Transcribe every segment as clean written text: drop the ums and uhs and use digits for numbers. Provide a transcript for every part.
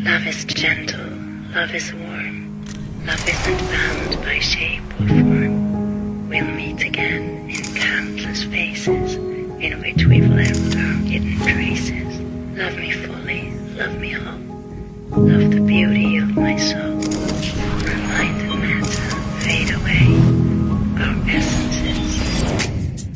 Love is gentle, love is warm. Love isn't bound by shape or form. We'll meet again in countless faces in which we've left our hidden traces. Love me fully, love me whole. Love the beauty of my soul. Our mind and matter fade away, our essences.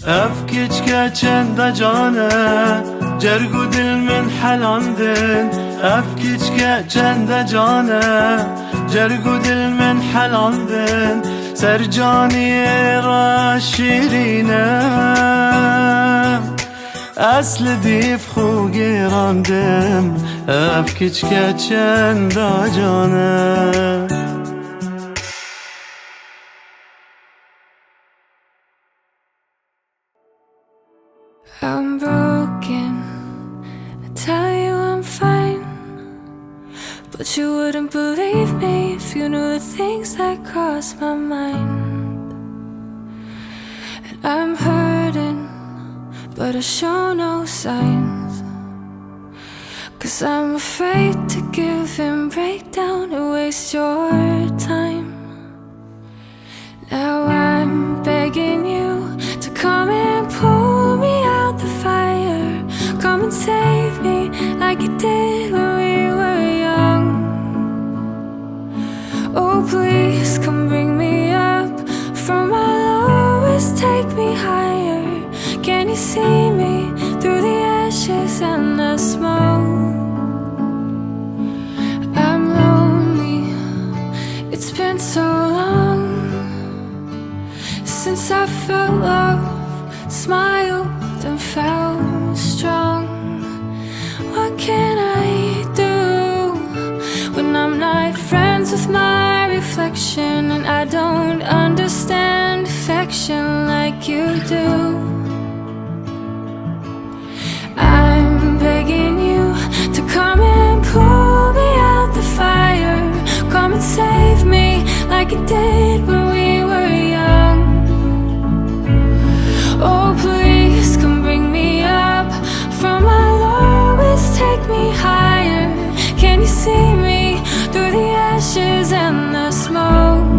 أفكج كأجند جانه جرقو دل من حلاندن أفكج كأجند جانه جرقو دل من حلاندن سرجاني را شیرینه اصل دیف خو گیراندم أفكج كأجند جانه. I'm broken, I tell you I'm fine, but you wouldn't believe me if you knew the things that cross my mind. And I'm hurting, but I show no signs, 'cause I'm afraid to give and break down and waste your time. Now I'm begging you to come and pull me out the fire. Come and save me like you did when we were young. Oh please come bring me up from my lowest, take me higher. Can you see me through the ashes and the smoke? I'm lonely, it's been so long since I felt love, smiled and felt strong. What can I do when I'm not friends with my reflection, and I don't understand affection like you do? I'm begging you to come and pull me out the fire. Come and save me like you did when we were young. Oh please come bring me up from my lowest, take me higher. Can you see me through the ashes and the smoke?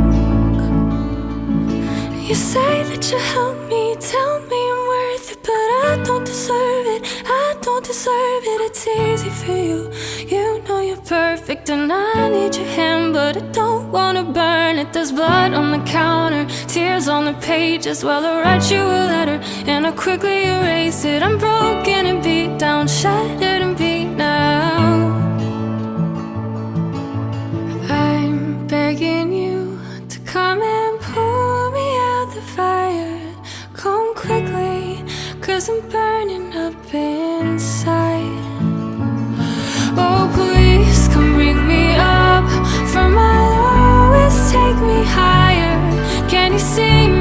You say that you help me, tell me I'm worth it, but I don't deserve it, I don't deserve it. It's easy for you, you know you're perfect, and I need your hand, but I don't wanna burn it. There's blood on the counter, tears on the pages while I write you a letter, and I quickly erase it. I'm broken and beat down, shattered and beat now. I'm begging you to come and pull me out the fire. Come quickly, 'cause I'm burning up inside. Oh please come bring me up from my lowest, take me higher. Can you see me